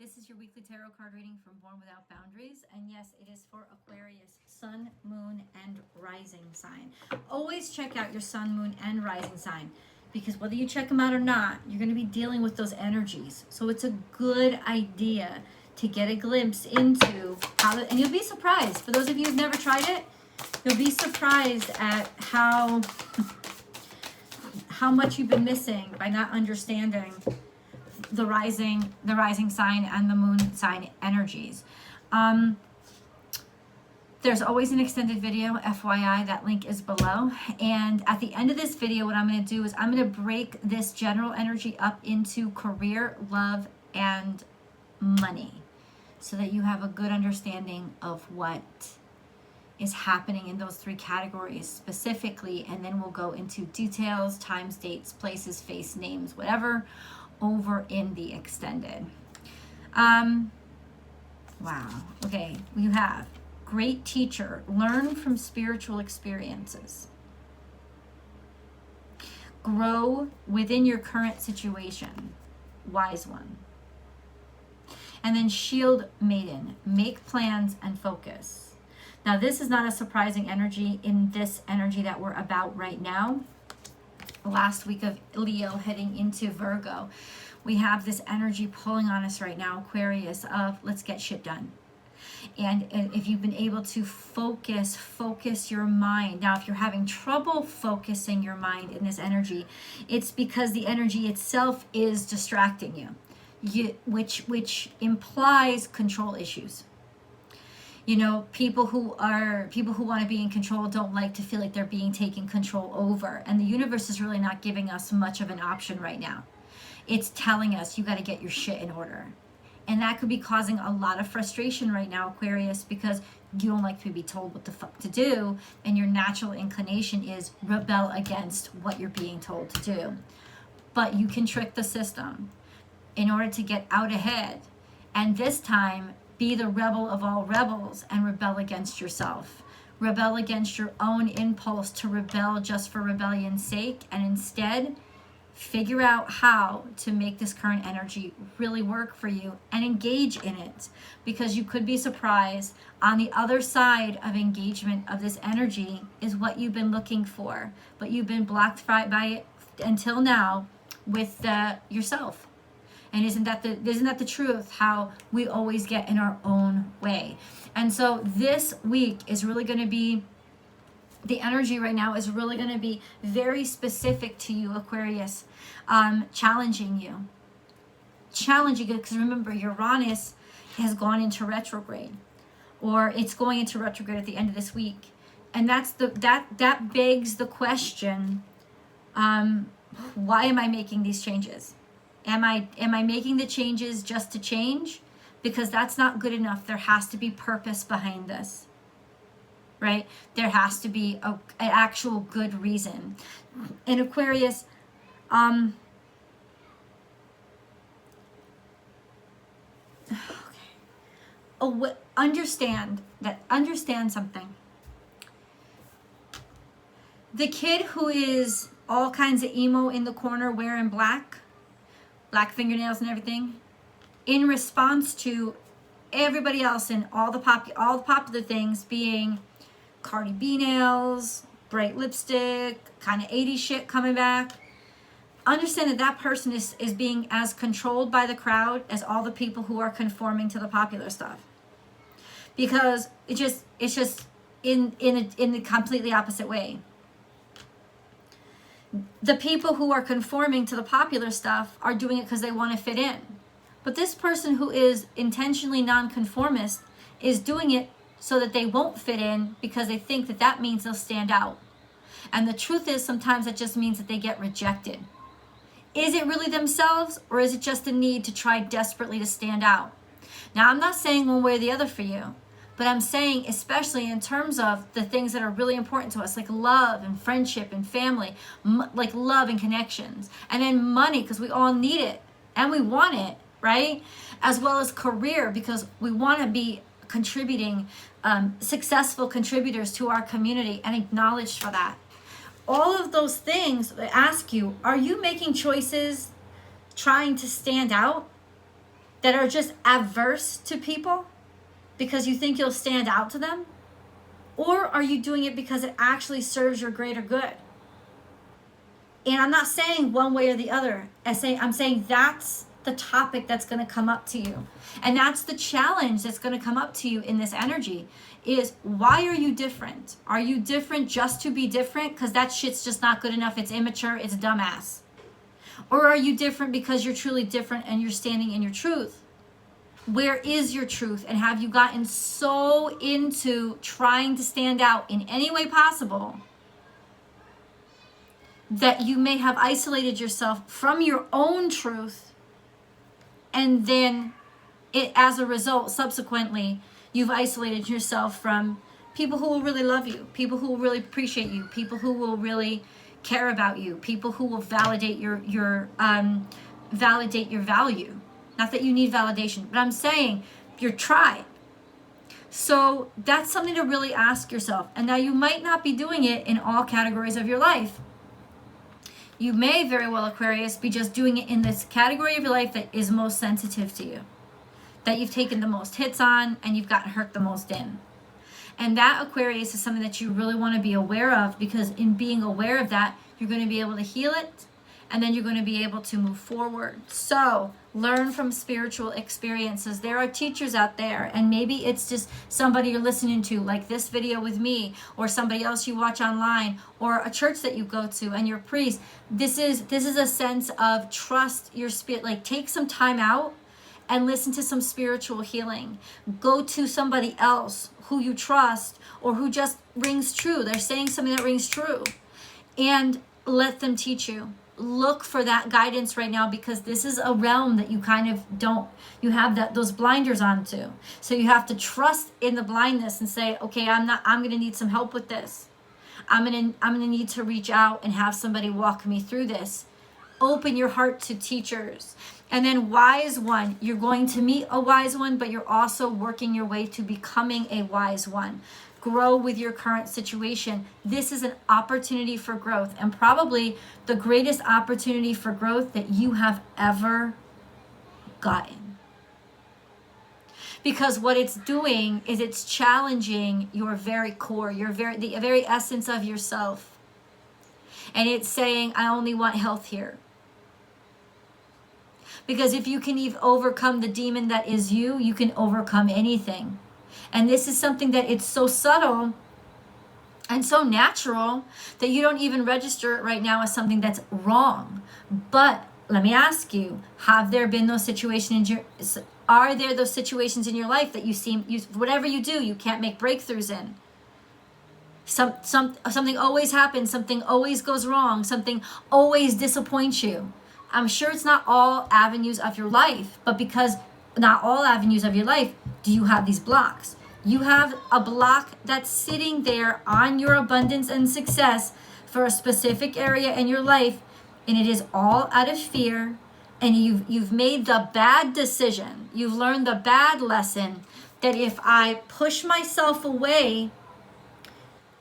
This is your weekly tarot card reading from Born Without Boundaries. And yes, it is for Aquarius, sun, moon, and rising sign. Always check out your sun, moon, and rising sign, because whether you check them out or not, you're going to be dealing with those energies. So it's a good idea to get a glimpse into how, and you'll be surprised. For those of you who've never tried it, you'll be surprised at how much you've been missing by not understanding the rising sign and the moon sign energies. There's always an extended video, FYI, that link is below. And at the end of this video, what I'm going to do is I'm going to break this general energy up into career, love, and money, so that you have a good understanding of what is happening in those three categories specifically. And then we'll go into details, times, dates, places, face, names, whatever, over in the extended. Wow. Okay, you have great teacher, learn from spiritual experiences, grow within your current situation, wise one. And then shield maiden, make plans and focus. Now this is not a surprising energy in this energy that we're about right now. Last week of Leo heading into Virgo, we have this energy pulling on us right now, Aquarius, of let's get shit done. And if you've been able to focus your mind. Now, if you're having trouble focusing your mind in this energy, it's because the energy itself is distracting you, which implies control issues. You know, people who want to be in control don't like to feel like they're being taken control over. And the universe is really not giving us much of an option right now. It's telling us you got to get your shit in order. And that could be causing a lot of frustration right now, Aquarius, because you don't like to be told what the fuck to do. And your natural inclination is rebel against what you're being told to do. But you can trick the system in order to get out ahead. And this time, be the rebel of all rebels and rebel against yourself. Rebel against your own impulse to rebel just for rebellion's sake, and instead figure out how to make this current energy really work for you and engage in it, because you could be surprised on the other side of engagement of this energy is what you've been looking for, but you've been blocked by it until now with yourself. And isn't that the truth, how we always get in our own way? And so this week is really going to be, the energy right now is really going to be very specific to you, Aquarius, challenging you. Challenging you, because remember, Uranus has gone into retrograde, or it's going into retrograde at the end of this week. And that begs the question, why am I making these changes? Am I making the changes just to change? Because that's not good enough. There has to be purpose behind this, right? There has to be an actual good reason. In Aquarius, understand something. The kid who is all kinds of emo in the corner wearing black fingernails and everything, in response to everybody else and all the popular things being Cardi B nails, bright lipstick, kind of 80s shit coming back. Understand that person is being as controlled by the crowd as all the people who are conforming to the popular stuff, because it's just in the completely opposite way. The people who are conforming to the popular stuff are doing it because they want to fit in. But this person who is intentionally nonconformist is doing it so that they won't fit in, because they think that means they'll stand out. And the truth is, sometimes it just means that they get rejected. Is it really themselves, or is it just a need to try desperately to stand out? Now, I'm not saying one way or the other for you, but I'm saying, especially in terms of the things that are really important to us, like love and friendship and family, like love and connections, and then money, because we all need it and we want it, right? As well as career, because we want to be contributing, successful contributors to our community and acknowledged for that. All of those things, I ask you, are you making choices trying to stand out? that are just averse to people because you think you'll stand out to them? Or are you doing it because it actually serves your greater good? And I'm not saying one way or the other. I'm saying that's the topic that's going to come up to you. And that's the challenge that's going to come up to you in this energy is, why are you different? Are you different just to be different? Because that shit's just not good enough. It's immature. It's dumbass. Or are you different because you're truly different and you're standing in your truth? Where is your truth? And have you gotten so into trying to stand out in any way possible that you may have isolated yourself from your own truth, and then as a result, subsequently, you've isolated yourself from people who will really love you, people who will really appreciate you, people who will really care about you, people who will validate your value. Not that you need validation, but I'm saying your tribe. So that's something to really ask yourself. And now you might not be doing it in all categories of your life. You may very well, Aquarius, be just doing it in this category of your life that is most sensitive to you, that you've taken the most hits on and you've gotten hurt the most in. And that, Aquarius, is something that you really want to be aware of, because in being aware of that, you're going to be able to heal it, and then you're going to be able to move forward. So learn from spiritual experiences. There are teachers out there, and maybe it's just somebody you're listening to, like this video with me, or somebody else you watch online, or a church that you go to and your priest. This is a sense of trust your spirit. Like, take some time out and listen to some spiritual healing. Go to somebody else who you trust or who just rings true. They're saying something that rings true, and let them teach you. Look for that guidance right now, because this is a realm that you kind of you have those blinders on to. So you have to trust in the blindness and say, okay, I'm going to need some help with this. I'm going to need to reach out and have somebody walk me through this. Open your heart to teachers. And then wise one, you're going to meet a wise one, but you're also working your way to becoming a wise one. Grow with your current situation. This is an opportunity for growth, and probably the greatest opportunity for growth that you have ever gotten. Because what it's doing is it's challenging your very core, the very essence of yourself. And it's saying, I only want health here. Because if you can overcome the demon that is you, you can overcome anything. And this is something that it's so subtle and so natural that you don't even register it right now as something that's wrong. But let me ask you, are there those situations in your life that whatever you do, you can't make breakthroughs in? Something always happens, something always goes wrong, something always disappoints you. I'm sure it's not all avenues of your life, but because not all avenues of your life do you have these blocks. You have a block that's sitting there on your abundance and success for a specific area in your life, and it is all out of fear, and you've made the bad decision. You've learned the bad lesson that if I push myself away,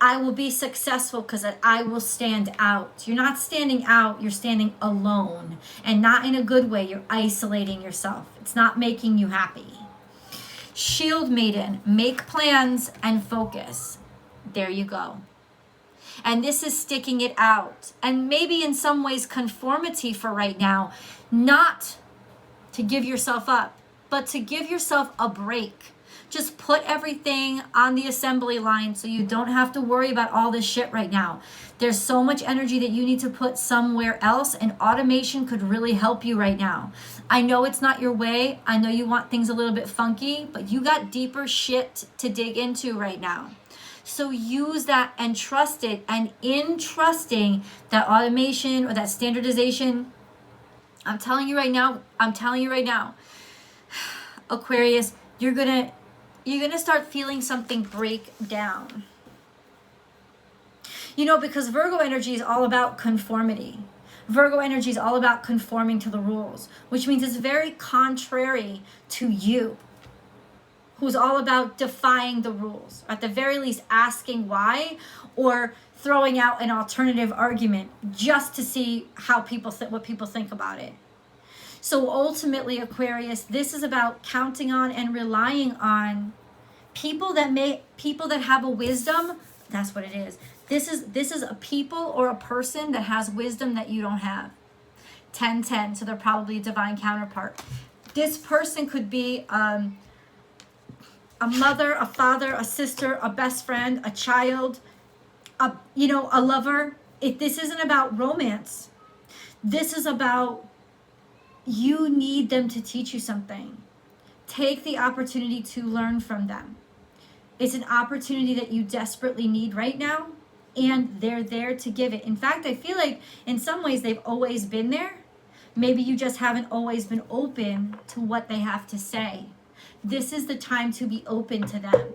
I will be successful because I will stand out. You're not standing out, you're standing alone, and not in a good way. You're isolating yourself. It's not making you happy. Shield Maiden, make plans and focus. There you go. And this is sticking it out. And maybe in some ways conformity for right now, not to give yourself up, but to give yourself a break. Just put everything on the assembly line so you don't have to worry about all this shit right now. There's so much energy that you need to put somewhere else, and automation could really help you right now. I know it's not your way. I know you want things a little bit funky, but you got deeper shit to dig into right now. So use that and trust it. And in trusting that automation or that standardization, I'm telling you right now, Aquarius, you're gonna start feeling something break down. Because Virgo energy is all about conformity. Virgo energy is all about conforming to the rules, which means it's very contrary to you, who's all about defying the rules, at the very least asking why, or throwing out an alternative argument just to see what people think about it. So ultimately, Aquarius, this is about counting on and relying on people that have a wisdom. That's what it is. This is a people or a person that has wisdom that you don't have. 10-10, so they're probably a divine counterpart. This person could be a mother, a father, a sister, a best friend, a child, a lover. This isn't about romance. This is about, you need them to teach you something. Take the opportunity to learn from them. It's an opportunity that you desperately need right now, and they're there to give it. In fact, I feel like in some ways they've always been there. Maybe you just haven't always been open to what they have to say. This is the time to be open to them.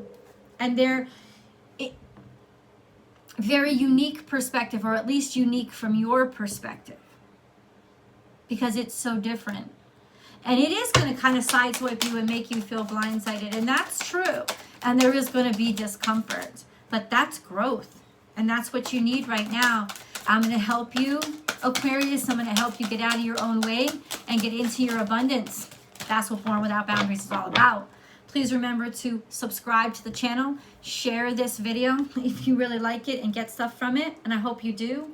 And they're very unique perspective, or at least unique from your perspective, because it's so different. And it is going to kind of sideswipe you and make you feel blindsided. And that's true. And there is going to be discomfort. But that's growth. And that's what you need right now. I'm going to help you, Aquarius. I'm going to help you get out of your own way and get into your abundance. That's what Born Without Boundaries is all about. Please remember to subscribe to the channel. Share this video if you really like it and get stuff from it. And I hope you do.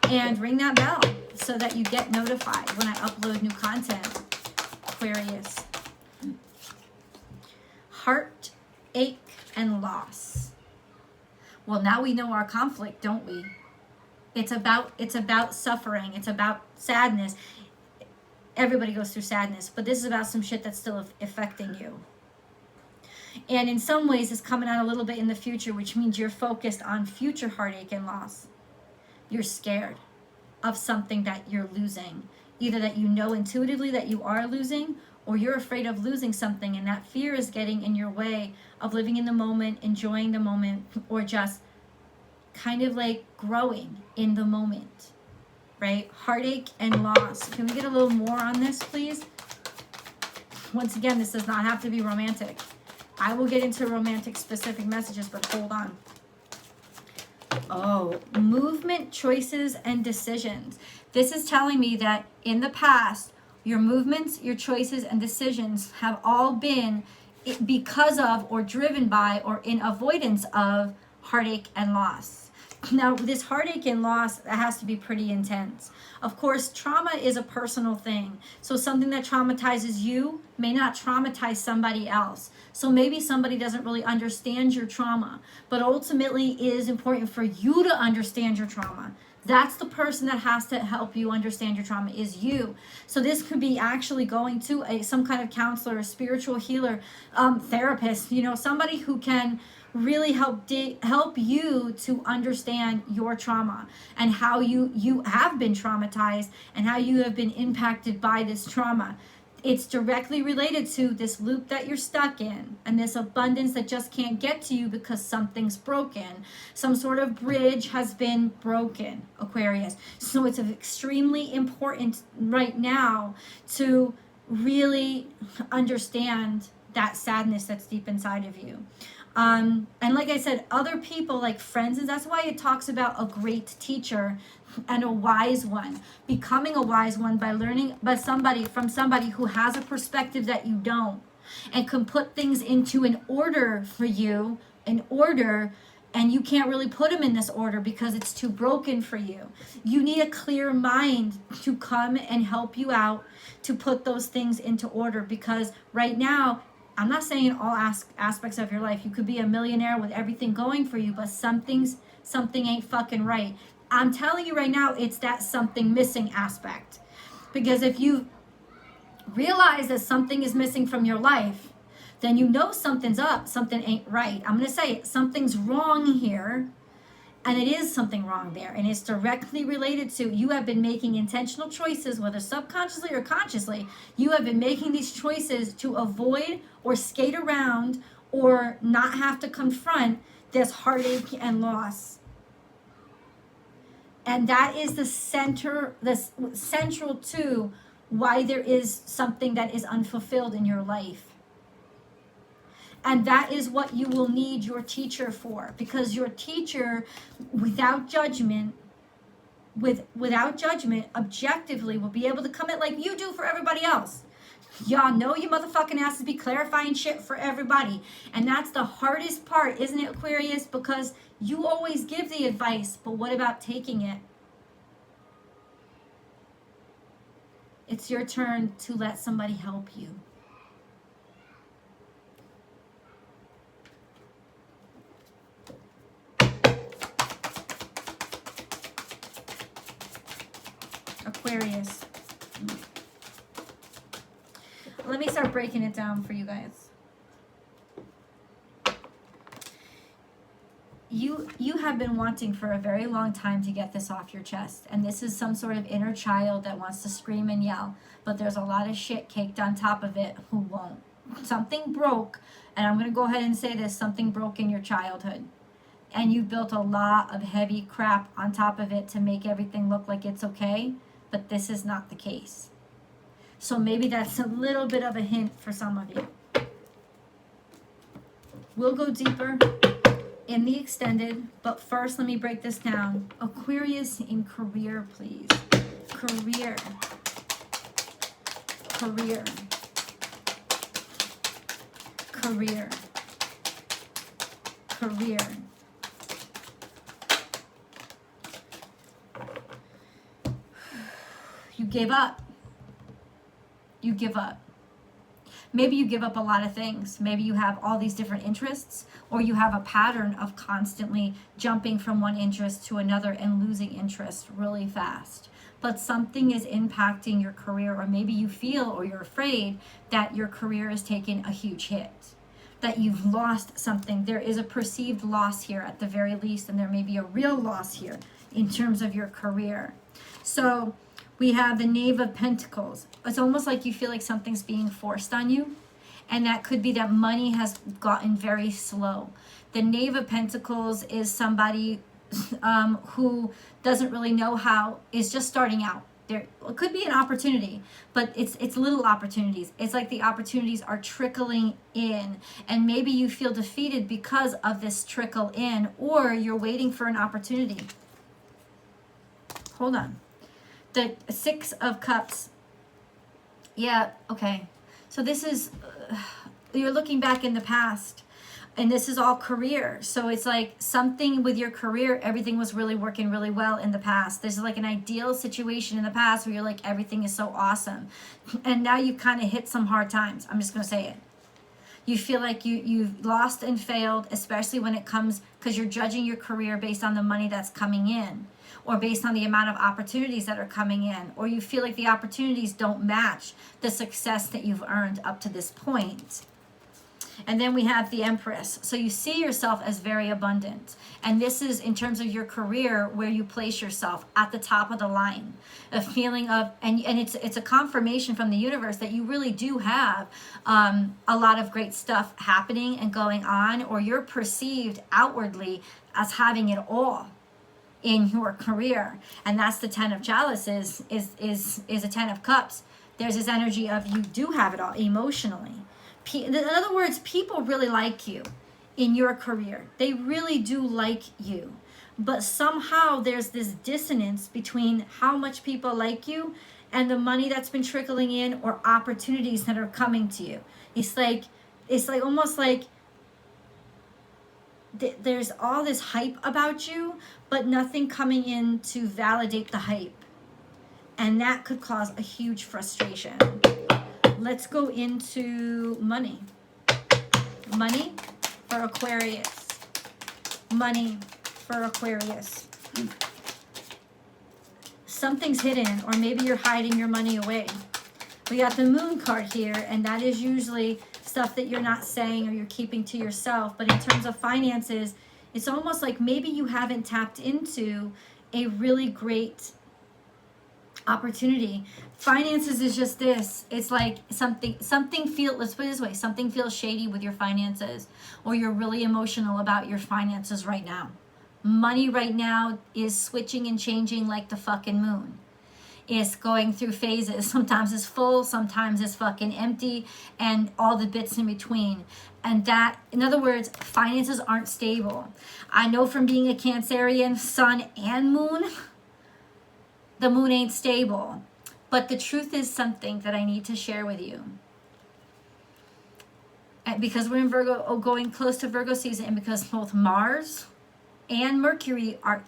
And ring that bell so that you get notified when I upload new content. Aquarius. Heartache and loss. Well, now we know our conflict, don't we? It's about suffering. It's about sadness. Everybody goes through sadness, but this is about some shit that's still affecting you. And in some ways, it's coming out a little bit in the future, which means you're focused on future heartache and loss. You're scared of something that you're losing. Either that you know intuitively that you are losing, or you're afraid of losing something, and that fear is getting in your way of living in the moment, enjoying the moment, or just kind of like growing in the moment, right? Heartache and loss. Can we get a little more on this, please? Once again, this does not have to be romantic. I will get into romantic specific messages, but hold on. Oh, movement, choices, and decisions. This is telling me that in the past, your movements, your choices, and decisions have all been because of, or driven by, or in avoidance of heartache and loss. Now, this heartache and loss, that has to be pretty intense. Of course, trauma is a personal thing. So something that traumatizes you may not traumatize somebody else. So maybe somebody doesn't really understand your trauma. But ultimately, it is important for you to understand your trauma. That's the person that has to help you understand your trauma, is you. So this could be actually going to some kind of counselor, a spiritual healer, therapist, somebody who can really help you to understand your trauma and how you have been traumatized and how you have been impacted by this trauma. It's directly related to this loop that you're stuck in and this abundance that just can't get to you because something's broken. Some sort of bridge has been broken, Aquarius. So it's extremely important right now to really understand that sadness that's deep inside of you. And like I said, other people like friends, and that's why it talks about a great teacher and a wise one. Becoming a wise one by learning from somebody who has a perspective that you don't, and can put things into an order for you, and you can't really put them in this order because it's too broken for you. You need a clear mind to come and help you out to put those things into order, because right now, I'm not saying in all aspects of your life, you could be a millionaire with everything going for you, but something ain't fucking right. I'm telling you right now, it's that something missing aspect. Because if you realize that something is missing from your life, then you know something's up, something ain't right. I'm going to say it, something's wrong here, and it is something wrong there. And it's directly related to you have been making intentional choices, whether subconsciously or consciously. You have been making these choices to avoid or skate around or not have to confront this heartache and loss. And that is the central to why there is something that is unfulfilled in your life. And that is what you will need your teacher for, because your teacher, without judgment, without judgment, objectively, will be able to come at like you do for everybody else. Y'all know your motherfucking asses be clarifying shit for everybody. And that's the hardest part, isn't it, Aquarius? Because you always give the advice, but what about taking it? It's your turn to let somebody help you. Aquarius. Let me start breaking it down for you guys. You have been wanting for a very long time to get this off your chest. And this is some sort of inner child that wants to scream and yell. But there's a lot of shit caked on top of it who won't. Something broke. And I'm going to go ahead and say this. Something broke in your childhood. And you built a lot of heavy crap on top of it to make everything look like it's okay. But this is not the case. So maybe that's a little bit of a hint for some of you. We'll go deeper in the extended, but first let me break this down. Aquarius in career, please. Career. Career. Career. Career. You gave up. You give up. Maybe you give up a lot of things. Maybe you have all these different interests, or you have a pattern of constantly jumping from one interest to another and losing interest really fast. But something is impacting your career, or maybe you feel or you're afraid that your career is taking a huge hit, that you've lost something. There is a perceived loss here at the very least, and there may be a real loss here in terms of your career. So we have the Knave of Pentacles. It's almost like you feel like something's being forced on you. And that could be that money has gotten very slow. The Knave of Pentacles is somebody who doesn't really know how, is just starting out. There it could be an opportunity, but it's little opportunities. It's like the opportunities are trickling in. And maybe you feel defeated because of this trickle in, or you're waiting for an opportunity. Hold on. The Six of Cups. Yeah, okay. So this is, you're looking back in the past, and this is all career. So it's like something with your career, everything was really working really well in the past. There's like an ideal situation in the past where you're like, everything is so awesome. And now you kind of hit some hard times. I'm just going to say it. You feel like you've lost and failed, especially when it comes, because you're judging your career based on the money that's coming in, or based on the amount of opportunities that are coming in, or you feel like the opportunities don't match the success that you've earned up to this point. And then we have the Empress. So you see yourself as very abundant. And this is in terms of your career where you place yourself at the top of the line. A feeling of, and it's a confirmation from the universe that you really do have a lot of great stuff happening and going on, or you're perceived outwardly as having it all in your career. And that's the Ten of Chalices, is a Ten of Cups. There's this energy of you do have it all emotionally. In other words, people really like you in your career. They really do like you. But somehow there's this dissonance between how much people like you and the money that's been trickling in, or opportunities that are coming to you. It's like almost like there's all this hype about you, but nothing coming in to validate the hype. And that could cause a huge frustration. Let's go into money. Money for Aquarius. Money for Aquarius. Something's hidden, or maybe you're hiding your money away. We got the Moon card here, and that is usually stuff that you're not saying or you're keeping to yourself. But in terms of finances, it's almost like maybe you haven't tapped into a really great opportunity. Finances is just this. It's like something feels, let's put it this way, something feels shady with your finances, or you're really emotional about your finances right now. Money right now is switching and changing like the fucking moon. It's going through phases. Sometimes it's full, sometimes it's fucking empty, and all the bits in between. And that, in other words, finances aren't stable. I know from being a Cancerian, sun and moon, the moon ain't stable. But the truth is something that I need to share with you. And because we're in Virgo, going close to Virgo season, and because both Mars and Mercury are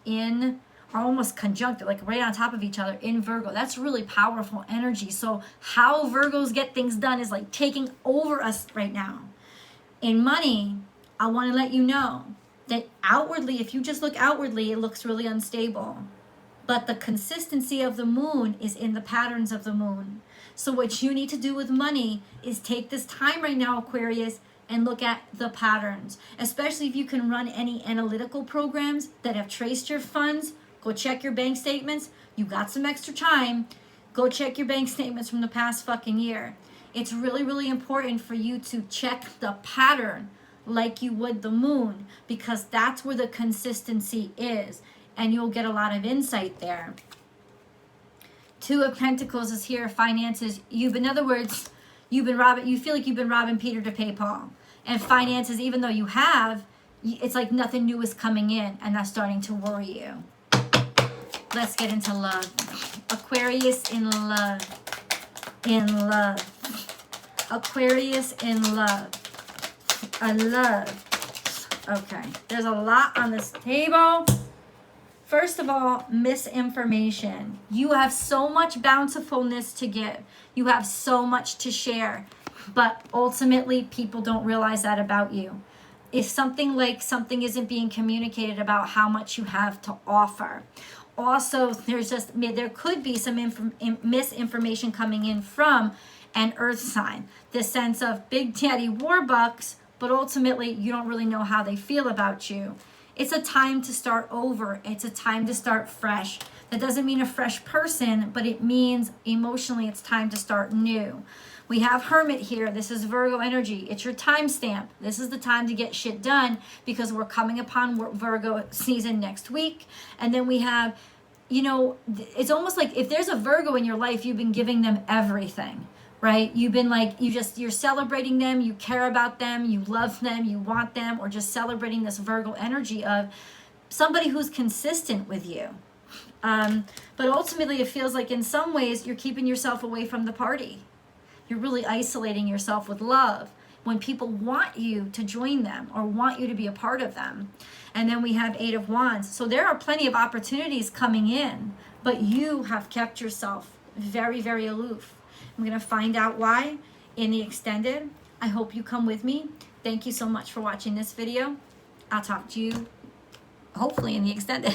almost conjunct, like right on top of each other in Virgo. That's really powerful energy. So how Virgos get things done is like taking over us right now. In money, I want to let you know that outwardly, if you just look outwardly, it looks really unstable. But the consistency of the moon is in the patterns of the moon. So what you need to do with money is take this time right now, Aquarius, and look at the patterns. Especially if you can run any analytical programs that have traced your funds. Go check your bank statements. You got some extra time. Go check your bank statements from the past fucking year. It's really, really important for you to check the pattern like you would the moon, because that's where the consistency is. And you'll get a lot of insight there. Two of Pentacles is here. Finances. In other words, you feel like you've been robbing Peter to pay Paul. And finances, even though you have, it's like nothing new is coming in, and that's starting to worry you. Let's get into love. Aquarius in love. In love. Aquarius in love. I love. Okay. There's a lot on this table. First of all, misinformation. You have so much bountifulness to give. You have so much to share. But ultimately, people don't realize that about you. If something isn't being communicated about how much you have to offer. Also, there could be some misinformation coming in from an earth sign. The sense of big daddy warbucks, but ultimately you don't really know how they feel about you. It's a time to start over. It's a time to start fresh. That doesn't mean a fresh person, but it means emotionally it's time to start new. We have Hermit here. This is Virgo energy. It's your timestamp. This is the time to get shit done because we're coming upon Virgo season next week. And then we have, it's almost like if there's a Virgo in your life, you've been giving them everything, right? You've been like, you're celebrating them. You care about them. You love them. You want them, or just celebrating this Virgo energy of somebody who's consistent with you. But ultimately, it feels like in some ways you're keeping yourself away from the party. You're really isolating yourself with love when people want you to join them or want you to be a part of them. And then we have 8 of Wands. So there are plenty of opportunities coming in, but you have kept yourself very, very aloof. I'm going to find out why in the extended. I hope you come with me. Thank you so much for watching this video. I'll talk to you hopefully in the extended.